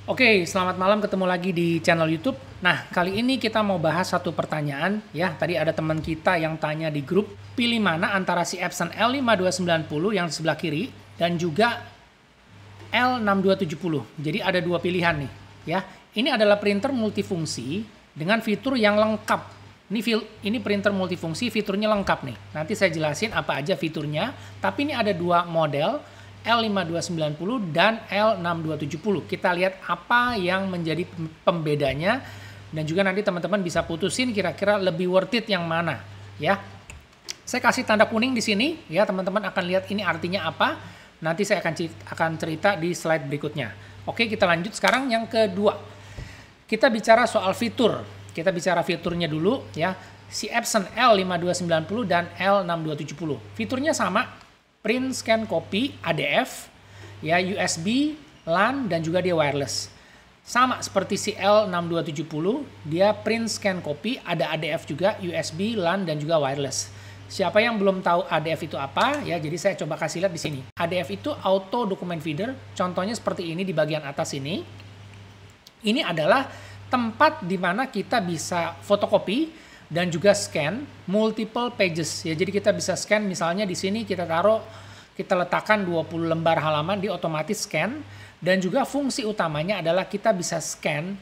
Oke, selamat malam, ketemu lagi di channel YouTube. Nah, kali ini kita mau bahas satu pertanyaan ya. Tadi ada teman kita yang tanya di grup, pilih mana antara si Epson L5290 yang sebelah kiri dan juga L6270. Jadi ada dua pilihan nih ya. Ini adalah printer multifungsi dengan fitur yang lengkap. Ini printer multifungsi, fiturnya lengkap nih. Nanti saya jelasin apa aja fiturnya. Tapi ini ada dua model, L5290 dan L6270. Kita lihat apa yang menjadi pembedanya dan juga nanti teman-teman bisa putusin kira-kira lebih worth it yang mana ya. Saya kasih tanda kuning di sini ya, teman-teman akan lihat ini artinya apa. Nanti saya akan cerita di slide berikutnya. Oke, kita lanjut sekarang yang kedua. Kita bicara soal fitur. Kita bicara fiturnya dulu ya. Si Epson L5290 dan L6270. Fiturnya sama. Print, scan, copy, ADF, ya USB, LAN, dan juga dia wireless. Sama seperti si L6270, dia print, scan, copy, ada ADF juga, USB, LAN, dan juga wireless. Siapa yang belum tahu ADF itu apa? Ya, jadi saya coba kasih lihat di sini. ADF itu Auto Document Feeder, contohnya seperti ini di bagian atas ini. Ini adalah tempat di mana kita bisa fotokopi dan juga scan multiple pages ya. Jadi kita bisa scan, misalnya di sini kita letakkan 20 lembar halaman, di otomatis scan. Dan juga fungsi utamanya adalah kita bisa scan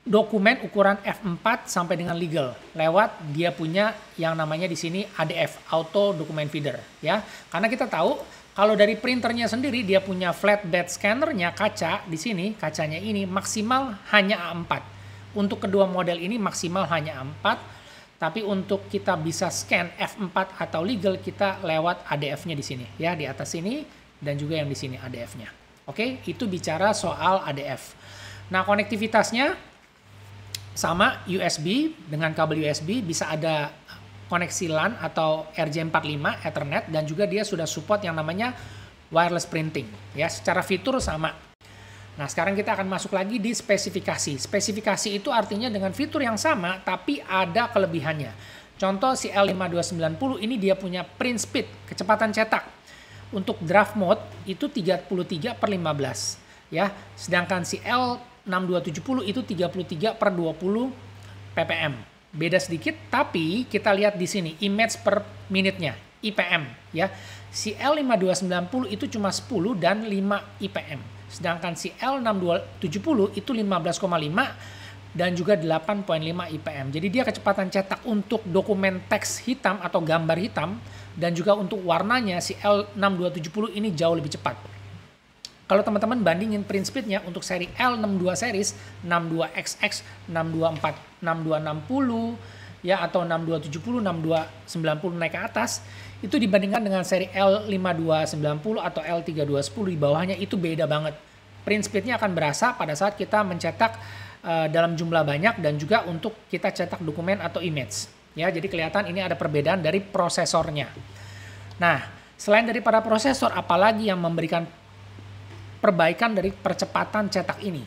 dokumen ukuran F4 sampai dengan legal lewat dia punya yang namanya di sini ADF, Auto Document Feeder ya. Karena kita tahu kalau dari printernya sendiri dia punya flatbed scannernya, kaca di sini, kacanya ini maksimal hanya A4. Untuk kedua model ini maksimal hanya A4, tapi untuk kita bisa scan F4 atau legal kita lewat ADF-nya di sini ya, di atas sini dan juga yang di sini ADF-nya. Oke, itu bicara soal ADF. Nah, konektivitasnya sama USB, dengan kabel USB bisa ada koneksi LAN atau RJ45 Ethernet, dan juga dia sudah support yang namanya wireless printing ya. Secara fitur sama. Nah, sekarang kita akan masuk lagi di spesifikasi. Spesifikasi itu artinya dengan fitur yang sama, tapi ada kelebihannya. Contoh si L5290 ini dia punya print speed, kecepatan cetak. Untuk draft mode itu 33/15 ya. Sedangkan si L6270 itu 33/20 ppm. Beda sedikit, tapi kita lihat di sini image per menitnya, IPM ya. Si L5290 itu cuma 10 dan 5 IPM. Sedangkan si L6270 itu 15,5 dan juga 8,5 IPM. Jadi dia kecepatan cetak untuk dokumen teks hitam atau gambar hitam dan juga untuk warnanya si L6270 ini jauh lebih cepat. Kalau teman-teman bandingin print speednya untuk seri L62 series, 62XX, 624, 6260 ya, atau 6270, 6290 naik ke atas, itu dibandingkan dengan seri L5290 atau L3210 di bawahnya itu beda banget. Print speednya akan berasa pada saat kita mencetak dalam jumlah banyak dan juga untuk kita cetak dokumen atau image. Ya, jadi kelihatan ini ada perbedaan dari prosesornya. Nah, selain daripada prosesor, apalagi yang memberikan perbaikan dari percepatan cetak ini?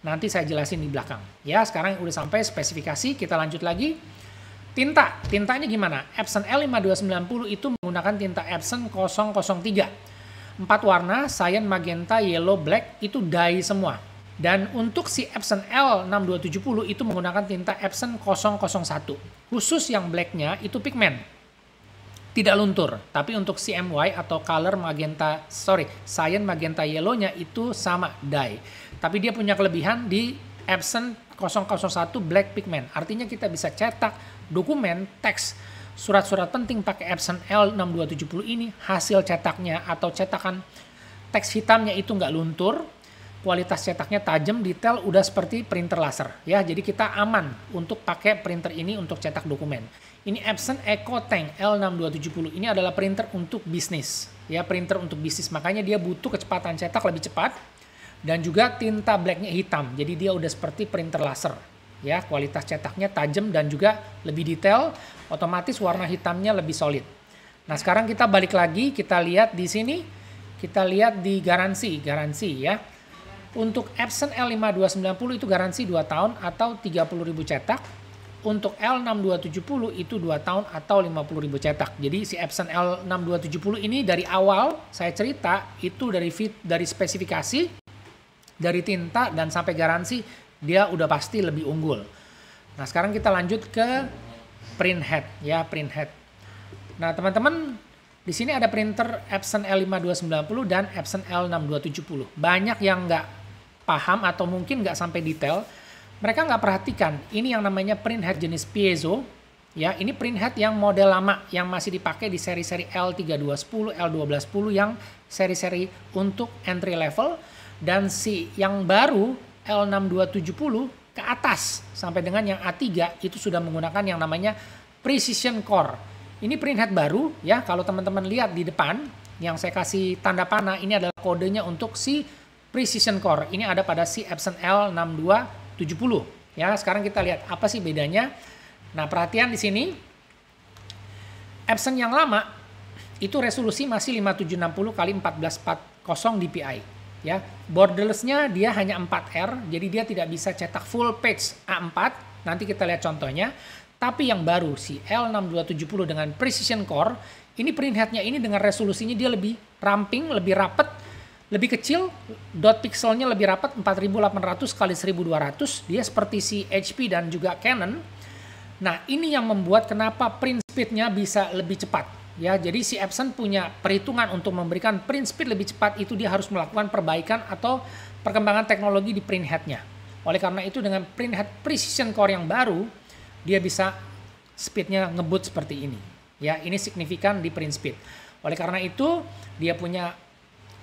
Nanti saya jelasin di belakang. Ya, sekarang udah sampai spesifikasi, kita lanjut lagi. Tintanya gimana? Epson L5290 itu menggunakan tinta Epson 003. 4 warna, cyan, magenta, yellow, black, itu dye semua. Dan untuk si Epson L6270 itu menggunakan tinta Epson 001. Khusus yang blacknya itu pigmen. Tidak luntur. Tapi untuk CMY atau color magenta, cyan, magenta, yellow-nya itu sama dye. Tapi dia punya kelebihan di Epson 001 black pigment. Artinya kita bisa cetak dokumen, teks, surat-surat penting pakai Epson L6270 ini, hasil cetaknya atau cetakan teks hitamnya itu nggak luntur, kualitas cetaknya tajam, detail, udah seperti printer laser ya. Jadi kita aman untuk pakai printer ini untuk cetak dokumen. Ini Epson EcoTank L6270, ini adalah printer untuk bisnis ya, printer untuk bisnis, makanya dia butuh kecepatan cetak lebih cepat dan juga tinta blacknya hitam. Jadi dia udah seperti printer laser. Ya, kualitas cetaknya tajam dan juga lebih detail, otomatis warna hitamnya lebih solid. Nah, sekarang kita balik lagi, kita lihat di sini, kita lihat di garansi ya. Untuk Epson L5290 itu garansi 2 tahun atau 30.000 cetak. Untuk L6270 itu 2 tahun atau 50.000 cetak. Jadi si Epson L6270 ini dari awal saya cerita itu dari spesifikasi dari tinta dan sampai garansi dia udah pasti lebih unggul. Nah, sekarang kita lanjut ke print head ya, print head. Nah, teman-teman, di sini ada printer Epson L5290 dan Epson L6270. Banyak yang nggak paham atau mungkin nggak sampai detail. Mereka nggak perhatikan ini yang namanya print head jenis piezo. Ya, ini print head yang model lama yang masih dipakai di seri-seri L3210, L1210 yang seri-seri untuk entry level, dan si yang baru L6270 ke atas sampai dengan yang A3 itu sudah menggunakan yang namanya precision core. Ini print head baru ya, kalau teman-teman lihat di depan yang saya kasih tanda panah ini adalah kodenya untuk si precision core. Ini ada pada si Epson L6270 ya. Sekarang kita lihat apa sih bedanya. Nah, perhatian di sini, Epson yang lama itu resolusi masih 5760 x 1440 dpi. Ya, borderless-nya dia hanya 4R, jadi dia tidak bisa cetak full page A4. Nanti kita lihat contohnya. Tapi yang baru si L6270 dengan precision core, ini print head-nya ini dengan resolusinya dia lebih ramping, lebih rapet, lebih kecil, dot pixelnya lebih rapet 4800 x 1200. Dia seperti si HP dan juga Canon. Nah, ini yang membuat kenapa print speed-nya bisa lebih cepat. Ya, jadi si Epson punya perhitungan untuk memberikan print speed lebih cepat itu dia harus melakukan perbaikan atau perkembangan teknologi di print head-nya. Oleh karena itu dengan print head precision core yang baru, dia bisa speed-nya ngebut seperti ini. Ya, ini signifikan di print speed. Oleh karena itu, dia punya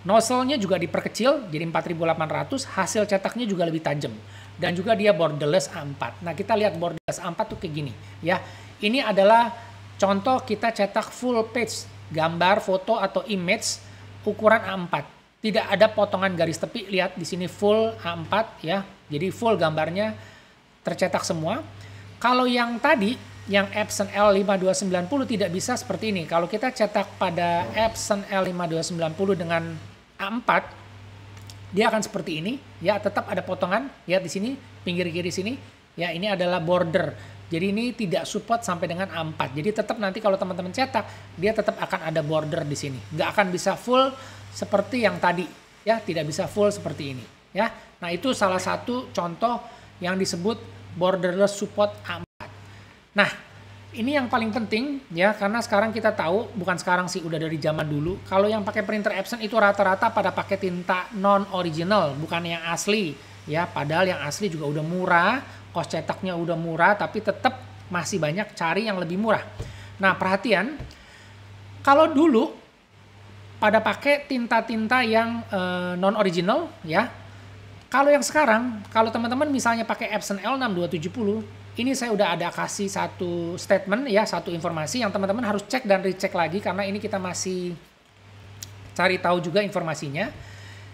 nozzle-nya juga diperkecil jadi 4800, hasil cetaknya juga lebih tajam. Dan juga dia borderless A4. Nah, kita lihat borderless A4 tuh kayak gini ya. Ini adalah contoh kita cetak full page gambar, foto atau image ukuran A4. Tidak ada potongan garis tepi. Lihat di sini full A4 ya. Jadi full gambarnya tercetak semua. Kalau yang tadi yang Epson L5290 tidak bisa seperti ini. Kalau kita cetak pada Epson L5290 dengan A4, dia akan seperti ini, ya, tetap ada potongan, lihat di sini, pinggir kiri sini, ya, ini adalah border. Jadi ini tidak support sampai dengan A4. Jadi tetap nanti kalau teman-teman cetak, dia tetap akan ada border di sini. Nggak akan bisa full seperti yang tadi, ya, tidak bisa full seperti ini, ya. Nah, itu salah satu contoh yang disebut borderless support A4. Nah, ini yang paling penting ya, karena sekarang kita tahu, bukan sekarang sih, udah dari zaman dulu, kalau yang pakai printer Epson itu rata-rata pada pakai tinta non original, bukan yang asli ya. Padahal yang asli juga udah murah, kos cetaknya udah murah, tapi tetap masih banyak cari yang lebih murah. Nah, perhatian, kalau dulu pada pakai tinta-tinta yang non original ya. Kalau yang sekarang, kalau teman-teman misalnya pakai Epson L6270, ini saya udah ada kasih satu statement ya, satu informasi yang teman-teman harus cek dan recheck lagi karena ini kita masih cari tahu juga informasinya.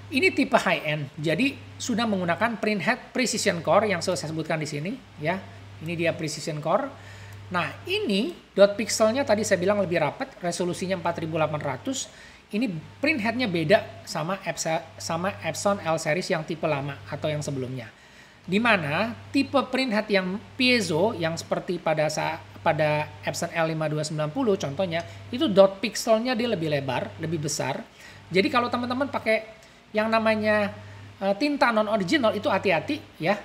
Ini tipe high end, jadi sudah menggunakan print head precision core yang saya sebutkan di sini ya. Ini dia precision core. Nah, ini dot pixelnya tadi saya bilang lebih rapat, resolusinya 4800. Ini print headnya beda sama Epson L series yang tipe lama atau yang sebelumnya. Di mana tipe print head yang piezo yang seperti pada Epson L5290 contohnya, itu dot pixelnya dia lebih lebar, lebih besar. Jadi kalau teman-teman pakai yang namanya tinta non original itu hati-hati ya.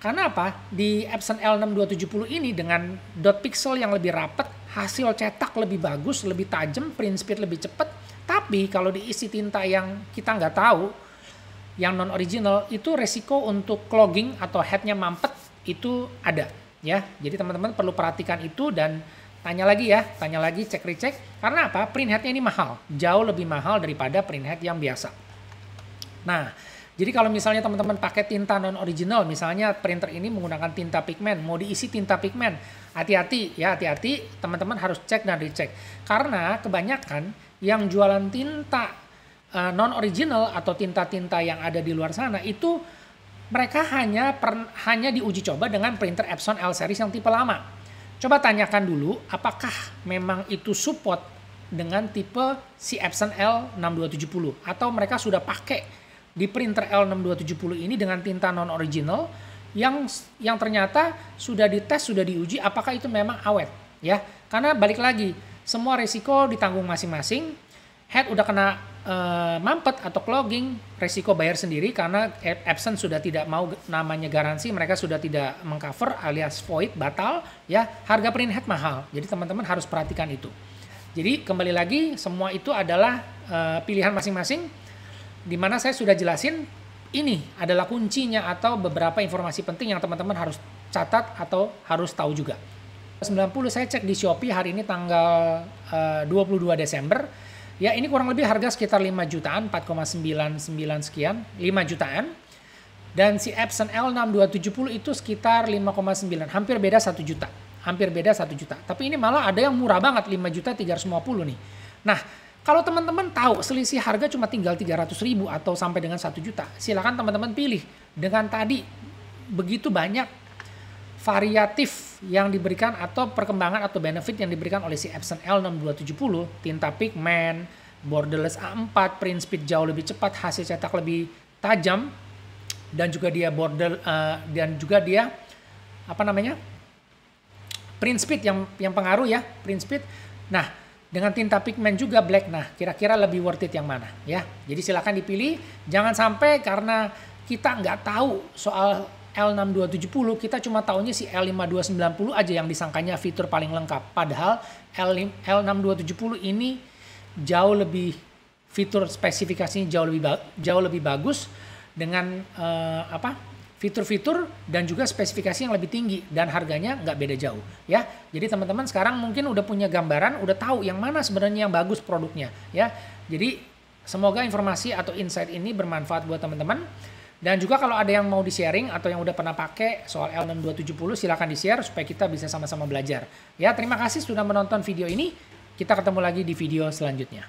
Karena apa? Di Epson L6270 ini dengan dot pixel yang lebih rapat, hasil cetak lebih bagus, lebih tajam, print speed lebih cepat. Tapi kalau diisi tinta yang kita nggak tahu, yang non original, itu resiko untuk clogging atau headnya mampet itu ada ya. Jadi teman-teman perlu perhatikan itu dan tanya lagi, cek recheck. Karena apa? Print headnya ini mahal, jauh lebih mahal daripada print head yang biasa. Nah, jadi kalau misalnya teman-teman pakai tinta non original, misalnya printer ini menggunakan tinta pigmen, mau diisi tinta pigmen, hati-hati ya, hati-hati, teman-teman harus cek dan recheck. Karena kebanyakan yang jualan tinta non original atau tinta-tinta yang ada di luar sana itu mereka hanya diuji coba dengan printer Epson L series yang tipe lama. Coba tanyakan dulu apakah memang itu support dengan tipe si Epson L6270 atau mereka sudah pakai di printer L6270 ini dengan tinta non original yang ternyata sudah dites, sudah diuji apakah itu memang awet ya. Karena balik lagi, semua resiko ditanggung masing-masing. Head udah kena mampet atau clogging, resiko bayar sendiri karena Epson sudah tidak mau namanya garansi, mereka sudah tidak mengcover alias void, batal, ya. Harga print head mahal, jadi teman-teman harus perhatikan itu. Jadi kembali lagi, semua itu adalah pilihan masing-masing, dimana saya sudah jelasin, ini adalah kuncinya atau beberapa informasi penting yang teman-teman harus catat atau harus tahu juga. 90 saya cek di Shopee hari ini tanggal 22 Desember. Ya, ini kurang lebih harga sekitar 5 jutaan, 4,99 sekian, 5 jutaan. Dan si Epson L6270 itu sekitar 5,9, hampir beda 1 juta. Hampir beda 1 juta. Tapi ini malah ada yang murah banget, 5.350 nih. Nah, kalau teman-teman tahu selisih harga cuma tinggal 300.000 atau sampai dengan 1 juta, silakan teman-teman pilih. Dengan tadi begitu banyak variatif yang diberikan atau perkembangan atau benefit yang diberikan oleh si Epson L6270, tinta pigment, borderless A4, print speed jauh lebih cepat, hasil cetak lebih tajam, dan juga dia print speed yang pengaruh ya, print speed. Nah, dengan tinta pigment juga black. Nah, kira-kira lebih worth it yang mana ya? Jadi silakan dipilih, jangan sampai karena kita nggak tahu soal L6270, kita cuma taunya si L5290 aja yang disangkanya fitur paling lengkap. Padahal L6270 ini jauh lebih, fitur spesifikasinya jauh lebih bagus dengan fitur-fitur dan juga spesifikasi yang lebih tinggi dan harganya nggak beda jauh ya. Jadi teman-teman sekarang mungkin udah punya gambaran, udah tahu yang mana sebenarnya yang bagus produknya ya. Jadi semoga informasi atau insight ini bermanfaat buat teman-teman. Dan juga kalau ada yang mau di-sharing atau yang udah pernah pakai soal L6270, silakan di-share supaya kita bisa sama-sama belajar. Ya, terima kasih sudah menonton video ini. Kita ketemu lagi di video selanjutnya.